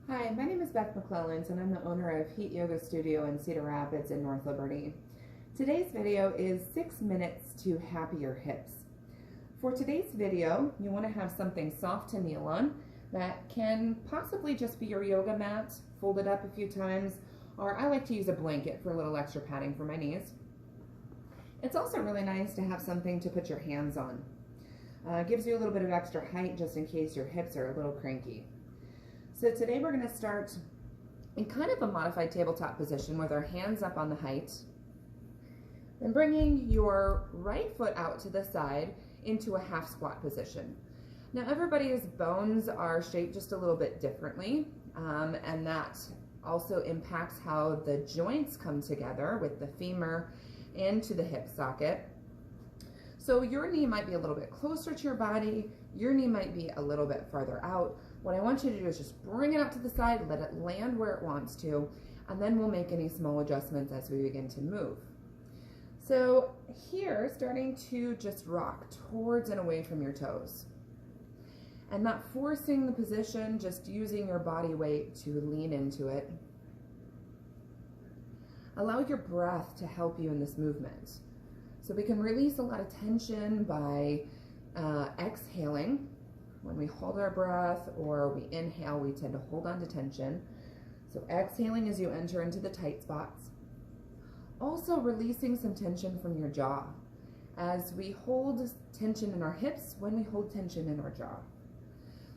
Hi, my name is Beth McClelland and I'm the owner of Heat Yoga Studio in Cedar Rapids in North Liberty. Today's video is 6 minutes to happier hips. For today's video, you want to have something soft to kneel on that can possibly just be your yoga mat, folded up a few times, or I like to use a blanket for a little extra padding for my knees. It's also really nice to have something to put your hands on. Gives you a little bit of extra height just in case your hips are a little cranky. So today we're going to start in kind of a modified tabletop position with our hands up on the height. Then bringing your right foot out to the side into a half squat position. Now everybody's bones are shaped just a little bit differently, and that also impacts how the joints come together with the femur into the hip socket. So your knee might be a little bit closer to your body, your knee might be a little bit farther out. What I want you to do is just bring it out to the side, let it land where it wants to, and then we'll make any small adjustments as we begin to move. So here, starting to just rock towards and away from your toes. And not forcing the position, just using your body weight to lean into it. Allow your breath to help you in this movement. So we can release a lot of tension by exhaling. When we hold our breath or we inhale, we tend to hold on to tension. So exhaling as you enter into the tight spots. Also releasing some tension from your jaw as we hold tension in our hips when we hold tension in our jaw.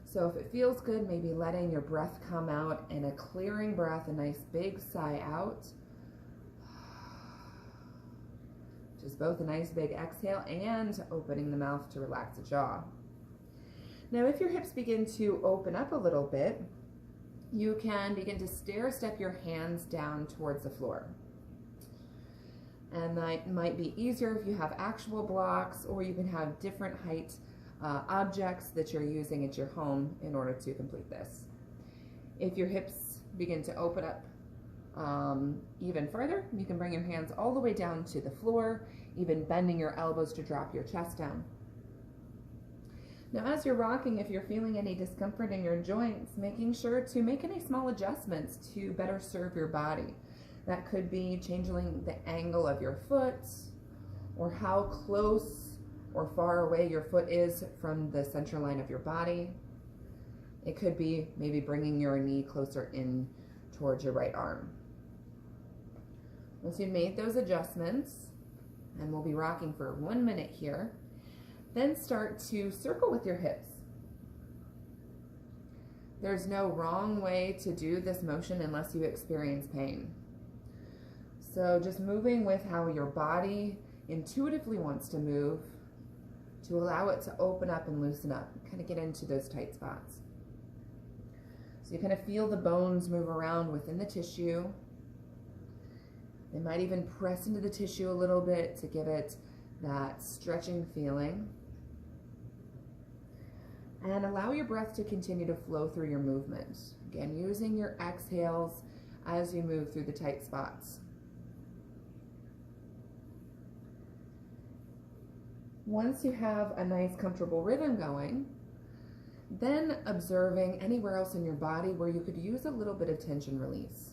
So if it feels good, maybe letting your breath come out in a clearing breath, a nice big sigh out. Just both a nice big exhale and opening the mouth to relax the jaw. Now, if your hips begin to open up a little bit, you can begin to stair step your hands down towards the floor. And that might be easier if you have actual blocks, or you can have different height objects that you're using at your home in order to complete this. If your hips begin to open up even further, you can bring your hands all the way down to the floor, even bending your elbows to drop your chest down. Now, as you're rocking, if you're feeling any discomfort in your joints, making sure to make any small adjustments to better serve your body. That could be changing the angle of your foot, or how close or far away your foot is from the center line of your body. It could be maybe bringing your knee closer in towards your right arm. Once you've made those adjustments, and we'll be rocking for 1 minute here, then start to circle with your hips. There's no wrong way to do this motion unless you experience pain. So just moving with how your body intuitively wants to move to allow it to open up and loosen up, kind of get into those tight spots. So you kind of feel the bones move around within the tissue. They might even press into the tissue a little bit to give it that stretching feeling. And allow your breath to continue to flow through your movement. Again, using your exhales as you move through the tight spots. Once you have a nice comfortable rhythm going, then observing anywhere else in your body where you could use a little bit of tension release.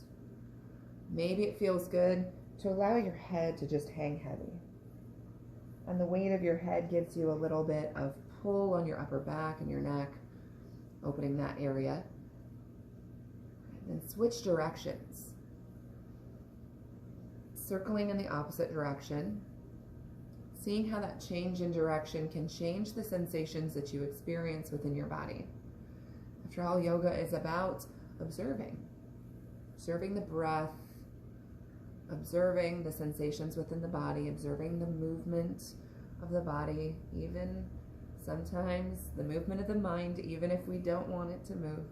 Maybe it feels good to allow your head to just hang heavy. And the weight of your head gives you a little bit of pull on your upper back and your neck, opening that area. And then switch directions. Circling in the opposite direction. Seeing how that change in direction can change the sensations that you experience within your body. After all, yoga is about observing. Observing the breath, observing the sensations within the body, observing the movement of the body, even sometimes the movement of the mind, even if we don't want it to move.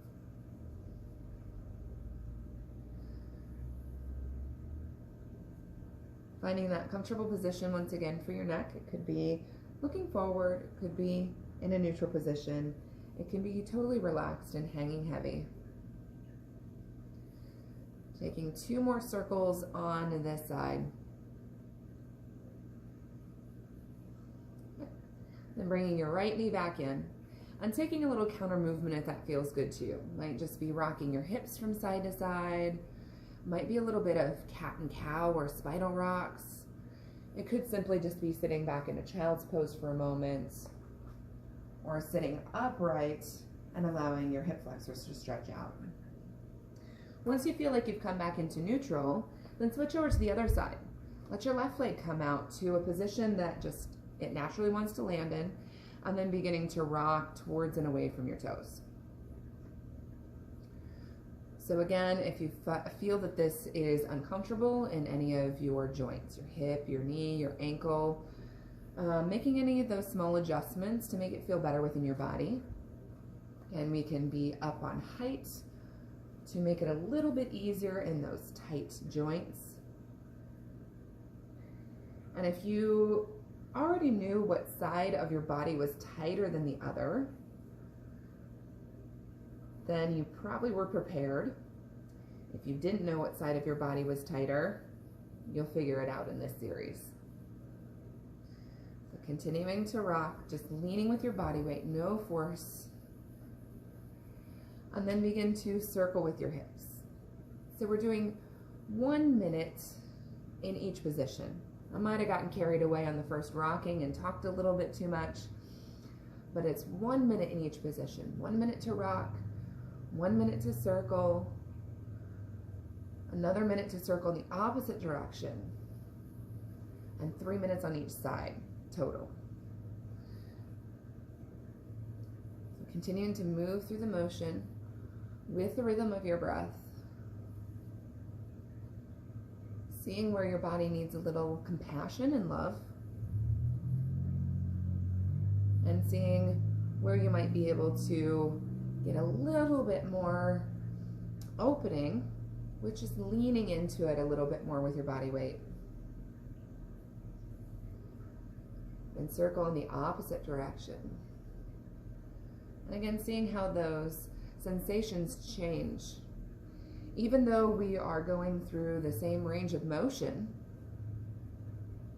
Finding that comfortable position once again for your neck. It could be looking forward, it could be in a neutral position, it can be totally relaxed and hanging heavy. Taking 2 more circles on this side. Then bringing your right knee back in. And taking a little counter movement if that feels good to you. Might just be rocking your hips from side to side. Might be a little bit of cat and cow or spinal rocks. It could simply just be sitting back in a child's pose for a moment, or sitting upright and allowing your hip flexors to stretch out. Once you feel like you've come back into neutral, then switch over to the other side. Let your left leg come out to a position that just it naturally wants to land in, and then beginning to rock towards and away from your toes. So again, if you feel that this is uncomfortable in any of your joints, your hip, your knee, your ankle, making any of those small adjustments to make it feel better within your body. And we can be up on height to make it a little bit easier in those tight joints. And if you already knew what side of your body was tighter than the other, then you probably were prepared. If you didn't know what side of your body was tighter, you'll figure it out in this series. So continuing to rock, just leaning with your body weight, no force. And then begin to circle with your hips. So we're doing 1 minute in each position. I might have gotten carried away on the first rocking and talked a little bit too much, but it's 1 minute in each position. 1 minute to rock, 1 minute to circle, another minute to circle in the opposite direction, and 3 minutes on each side total. So continuing to move through the motion with the rhythm of your breath, seeing where your body needs a little compassion and love, and seeing where you might be able to get a little bit more opening, which is leaning into it a little bit more with your body weight. And circle in the opposite direction. And again, seeing how those sensations change. Even though we are going through the same range of motion,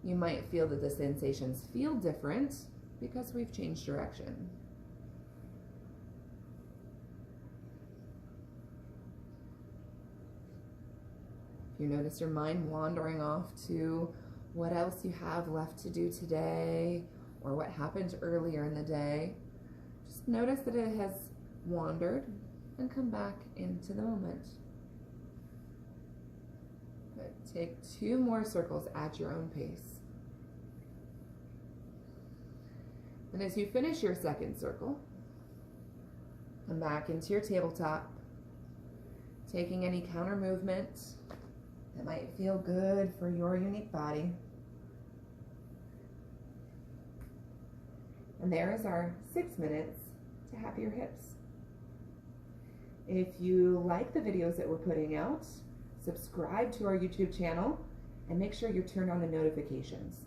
you might feel that the sensations feel different because we've changed direction. If you notice your mind wandering off to what else you have left to do today, or what happened earlier in the day, just notice that it has wandered and come back into the moment. Good. Take 2 more circles at your own pace. And as you finish your second circle, come back into your tabletop, taking any counter movement that might feel good for your unique body. And there is our 6 minutes to happier hips. If you like the videos that we're putting out, subscribe to our YouTube channel and make sure you turn on the notifications.